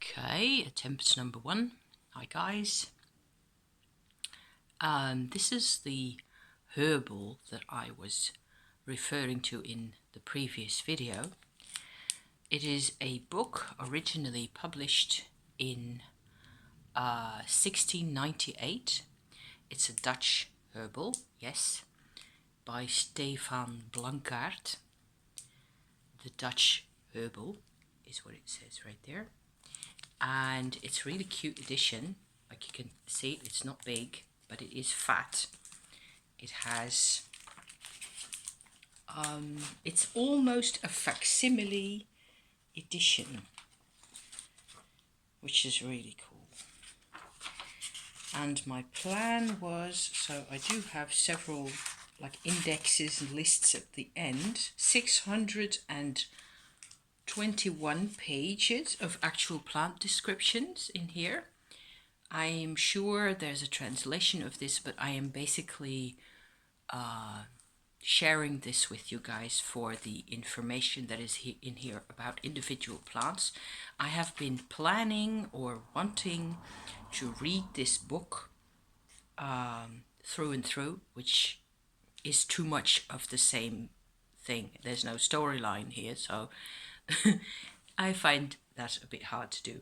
Okay, attempt number 1. Hi guys. This is the herbal that I was referring to in the previous video. It is a book originally published in 1698. It's a Dutch herbal, yes, by Stephan Blankaart. The Dutch herbal is what it says right there. And it's a really cute edition. Like you can see, it's not big, but it is fat. It has it's almost a facsimile edition, which is really cool. And my plan was, so I do have several like indexes and lists at the end. 621 pages of actual plant descriptions in here. I am sure there's a translation of this, but I am basically sharing this with you guys for the information that is in here about individual plants. I have been planning or wanting to read this book through and through, which is too much of the same thing. There's no storyline here, so I find that a bit hard to do.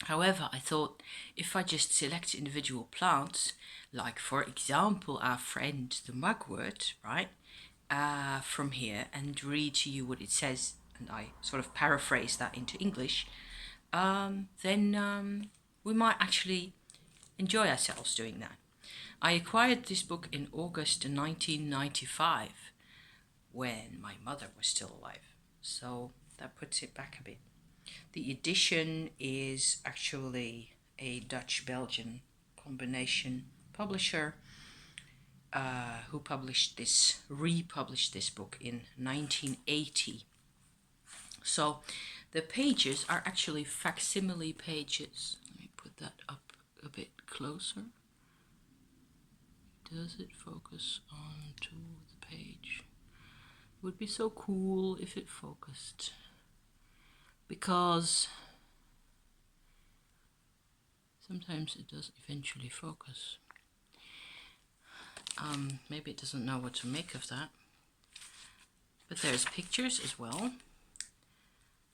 However, I thought if I just select individual plants, like for example our friend the mugwort, right, from here, and read to you what it says, and I sort of paraphrase that into English, then we might actually enjoy ourselves doing that. I acquired this book in August 1995 when my mother was still alive, so that puts it back a bit. The edition is actually a Dutch-Belgian combination publisher who republished this book in 1980. So the pages are actually facsimile pages. Let me put that up a bit closer. Does it focus onto the page? It would be so cool if it focused, because sometimes it does eventually focus. Maybe it doesn't know what to make of that. But there's pictures as well.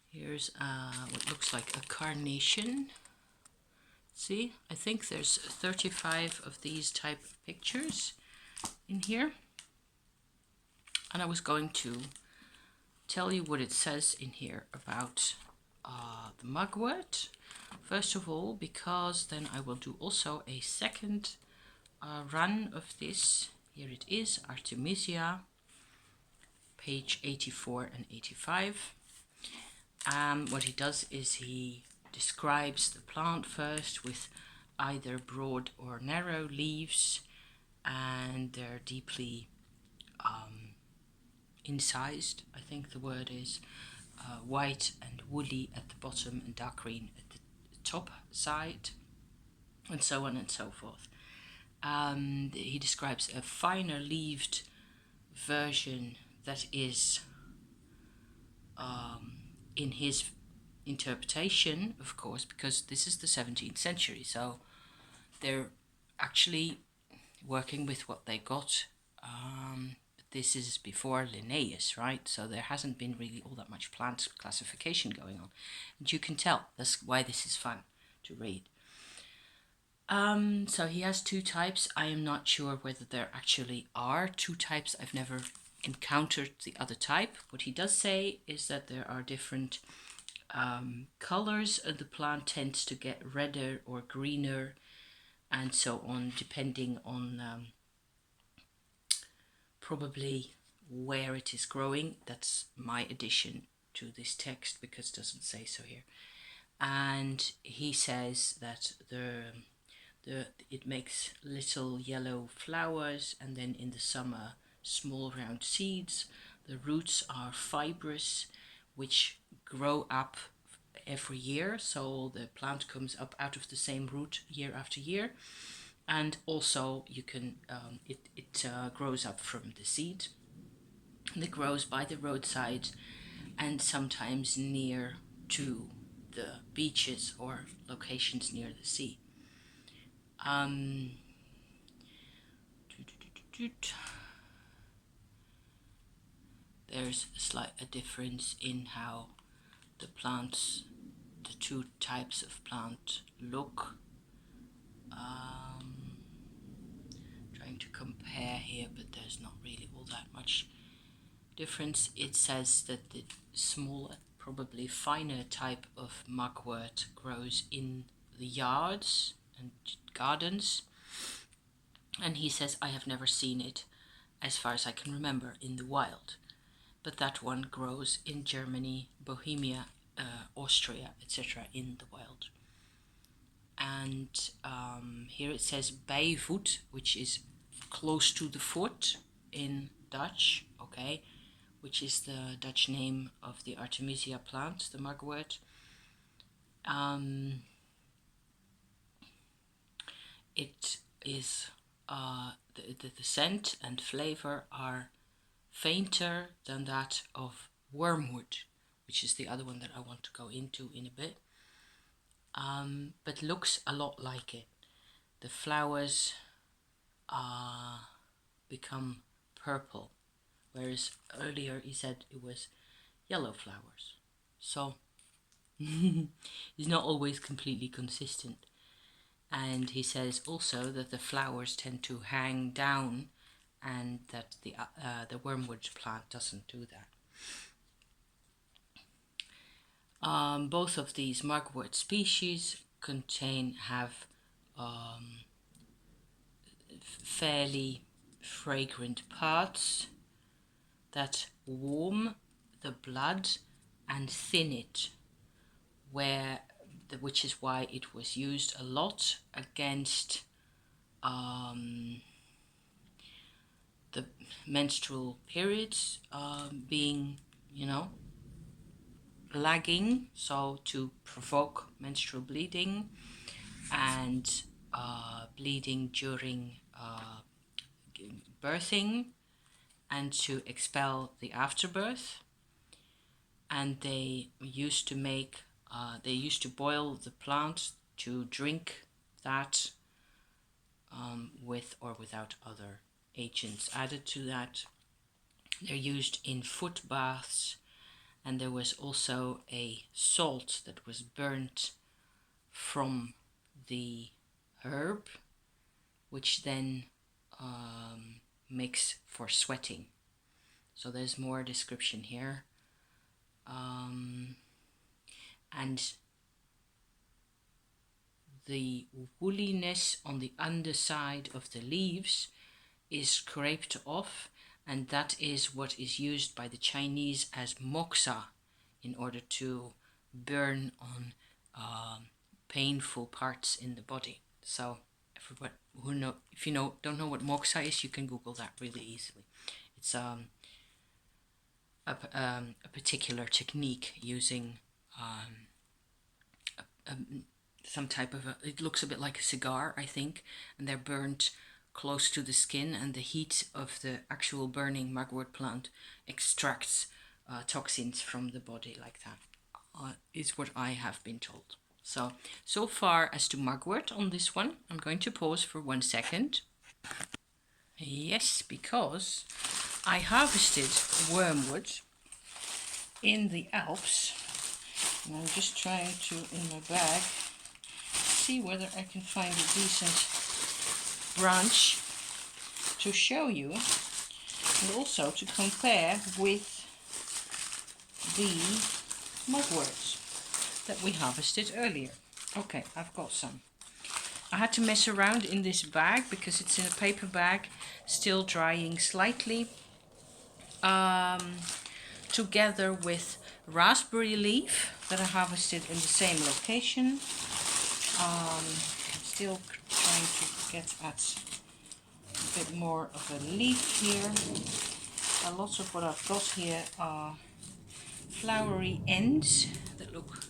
Here's what looks like a carnation. See, I think there's 35 of these type of pictures in here. And I was going to tell you what it says in here about the mugwort. First of all, because then I will do also a second run of this. Here it is, Artemisia, page 84 and 85. What he does is he describes the plant first with either broad or narrow leaves, and they're deeply incised, I think the word is, white and woolly at the bottom and dark green at the top side, and so on and so forth. He describes a finer leaved version that is, in his interpretation, of course, because this is the 17th century, so they're actually working with what they got. This is before Linnaeus, right? So there hasn't been really all that much plant classification going on. And you can tell, that's why this is fun to read. So he has two types. I am not sure whether there actually are two types. I've never encountered the other type. What he does say is that there are different colors, and the plant tends to get redder or greener and so on, depending on probably where it is growing. That's my addition to this text, because it doesn't say so here. And he says that it makes little yellow flowers, and then in the summer small round seeds. The roots are fibrous, which grow up every year, so the plant comes up out of the same root year after year. And also you can it grows up from the seed, and it grows by the roadside and sometimes near to the beaches or locations near the sea. There's a difference in how the plants, the two types of plant look. Trying to compare here, but there's not really all that much difference. It says that the smaller, probably finer type of mugwort grows in the yards and gardens, and he says, I have never seen it, as far as I can remember, in the wild, but that one grows in Germany, Bohemia, Austria, etc. in the wild. And here it says bijvoet, which is close to the foot in Dutch, okay, which is the Dutch name of the Artemisia plant, the mugwort. It is the scent and flavor are fainter than that of wormwood, which is the other one that I want to go into in a bit, but looks a lot like it. The flowers become purple, whereas earlier he said it was yellow flowers. So it's not always completely consistent. And he says also that the flowers tend to hang down, and that the wormwood plant doesn't do that. Both of these mugwort species have fairly fragrant parts that warm the blood and thin it, which is why it was used a lot against the menstrual periods being, lagging, so to provoke menstrual bleeding and bleeding during birthing, and to expel the afterbirth. And they used to boil the plant to drink that with or without other agents added to that. They're used in foot baths, and there was also a salt that was burnt from the herb, which then makes for sweating. So there's more description here. And the woolliness on the underside of the leaves is scraped off, and that is what is used by the Chinese as moxa in order to burn on painful parts in the body. So everyone who don't know what moxa is, you can Google that really easily. It's a particular technique using some type of it looks a bit like a cigar, I think, and they're burnt close to the skin, and the heat of the actual burning mugwort plant extracts toxins from the body like that, is what I have been told. So far as to mugwort on this one, I'm going to pause for 1 second. Yes, because I harvested wormwood in the Alps, and I'm just trying to, in my bag, see whether I can find a decent branch to show you, and also to compare with the mugworts that we harvested earlier. Okay, I've got some. I had to mess around in this bag because it's in a paper bag, still drying slightly, together with raspberry leaf that I harvested in the same location. I'm still trying to get at a bit more of a leaf here. A lot of what I've got here are flowery ends that look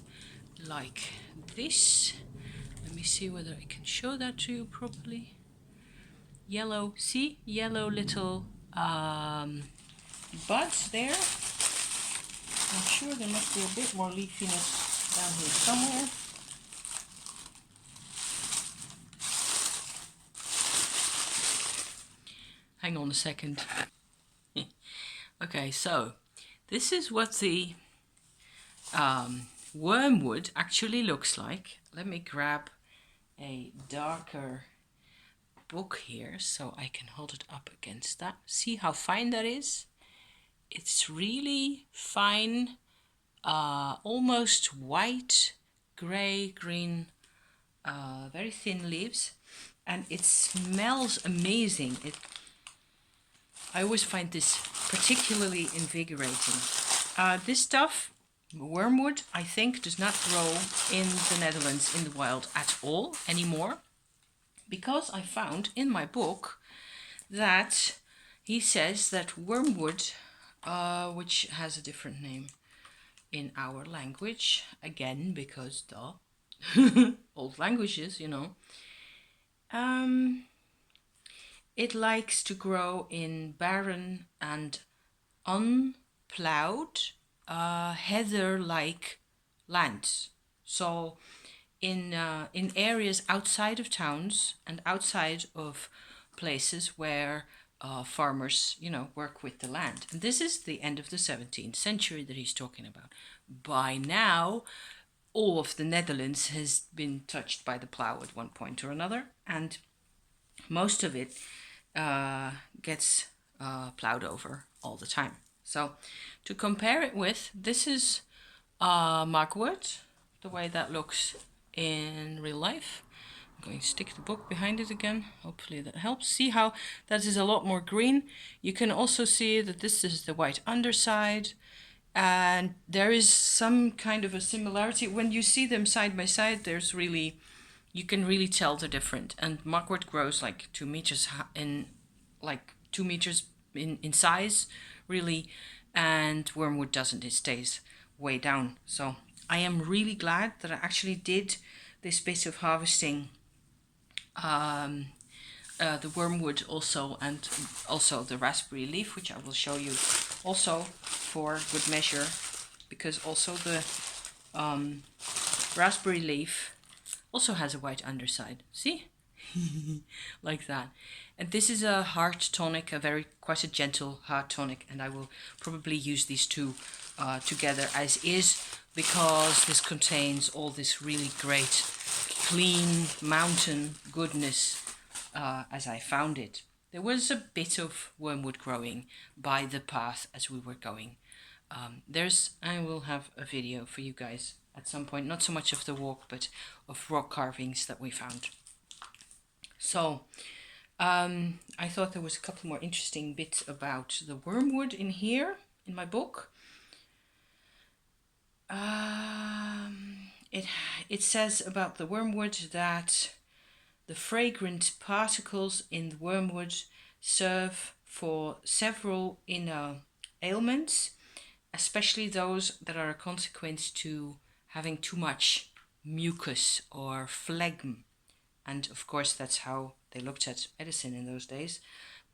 like this. Let me see whether I can show that to you properly. Yellow, see? Yellow little buds there. I'm sure there must be a bit more leafiness down here somewhere. Hang on a second. Okay, so this is what the wormwood actually looks like. Let me grab a darker book here so I can hold it up against that. See how fine that is? It's really fine, almost white, gray, green, very thin leaves, and it smells amazing. I always find this particularly invigorating. This stuff, wormwood, I think does not grow in the Netherlands in the wild at all anymore, because I found in my book that he says that wormwood, which has a different name in our language, again because duh, old languages, you know, it likes to grow in barren and unplowed, heather-like lands. So in areas outside of towns and outside of places where farmers, you know, work with the land. And this is the end of the 17th century that he's talking about. By now, all of the Netherlands has been touched by the plough at one point or another, and most of it gets ploughed over all the time. So to compare it with, this is mugwort, the way that looks in real life. I'm going to stick the book behind it again. Hopefully that helps. See how that is a lot more green. You can also see that this is the white underside, and there is some kind of a similarity. When you see them side by side, there's really, you can really tell they're different. And mugwort grows like 2 meters in, like 2 meters in size, really, and wormwood doesn't. It stays way down. So I am really glad that I actually did this bit of harvesting the wormwood also, and also the raspberry leaf, which I will show you also for good measure, because also the raspberry leaf also has a white underside. See? Like that. And this is a heart tonic, quite a gentle heart tonic, and I will probably use these two together as is, because this contains all this really great clean mountain goodness as I found it. There was a bit of wormwood growing by the path as we were going. I will have a video for you guys at some point, not so much of the walk, but of rock carvings that we found. So I thought there was a couple more interesting bits about the wormwood in here in my book. It says about the wormwood that the fragrant particles in the wormwood serve for several inner ailments, especially those that are a consequence to having too much mucus or phlegm. And of course, that's how they looked at medicine in those days,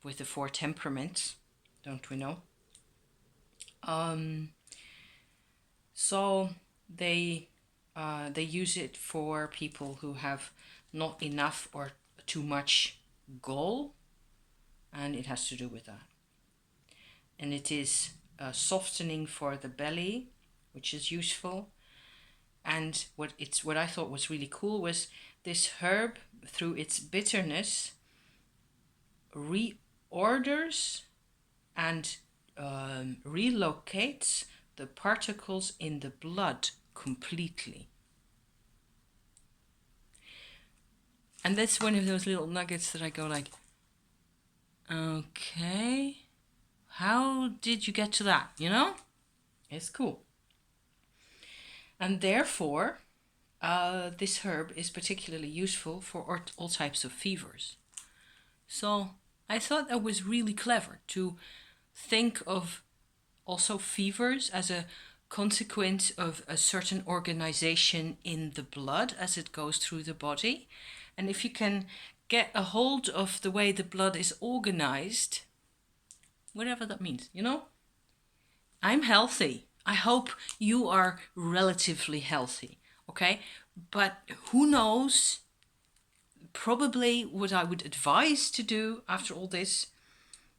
with the 4 temperaments, don't we know? So they use it for people who have not enough or too much gall, and it has to do with that. And it is softening for the belly, which is useful. And what I thought was really cool was this herb, through its bitterness, reorders and relocates the particles in the blood completely. And that's one of those little nuggets that I go like, okay, how did you get to that? You know, it's cool. And therefore, this herb is particularly useful for all types of fevers. So I thought that was really clever to think of also fevers as a consequence of a certain organization in the blood as it goes through the body. And if you can get a hold of the way the blood is organized, whatever that means, you know, I'm healthy. I hope you are relatively healthy, okay? But who knows? Probably what I would advise to do after all this,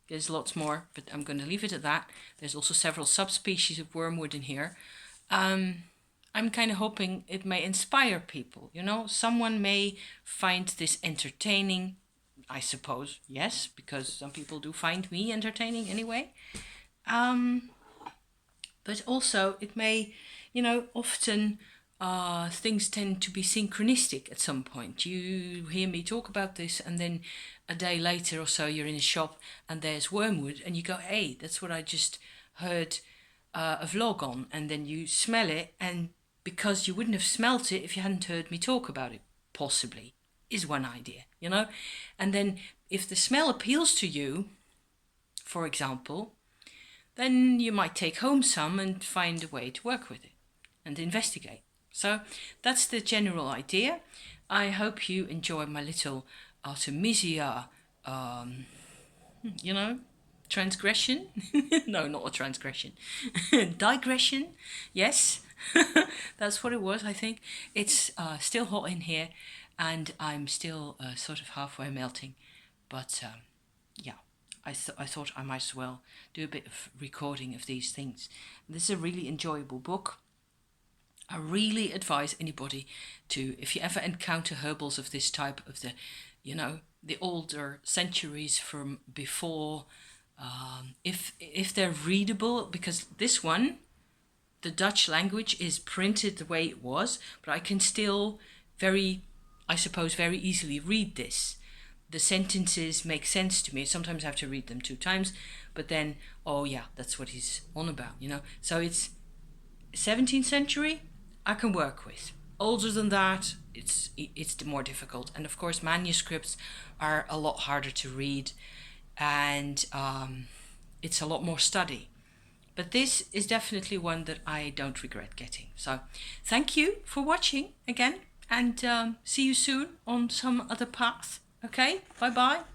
there's lots more, but I'm going to leave it at that. There's also several subspecies of wormwood in here. I'm kind of hoping it may inspire people, you know? Someone may find this entertaining, I suppose, yes, because some people do find me entertaining anyway. But also it may, you know, often things tend to be synchronistic at some point. You hear me talk about this and then a day later or so you're in a shop and there's wormwood and you go, hey, that's what I just heard a vlog on, and then you smell it, and because you wouldn't have smelt it if you hadn't heard me talk about it, possibly, is one idea, you know? And then if the smell appeals to you, for example, then you might take home some and find a way to work with it and investigate. So that's the general idea. I hope you enjoy my little Artemisia, you know, transgression. No, not a transgression. Digression. Yes, that's what it was, I think. It's still hot in here and I'm still sort of halfway melting. But yeah, I thought I might as well do a bit of recording of these things. This is a really enjoyable book. I really advise anybody to, if you ever encounter herbals of this type, of the, you know, the older centuries from before, if they're readable, because this one, the Dutch language is printed the way it was, but I can still I suppose, very easily read this. The sentences make sense to me. Sometimes I have to read them 2 times, but then, oh yeah, that's what he's on about, you know. So it's 17th century, I can work with. Older than that, it's more difficult. And of course, manuscripts are a lot harder to read, and it's a lot more study. But this is definitely one that I don't regret getting. So thank you for watching again, and see you soon on some other path. Okay, bye bye.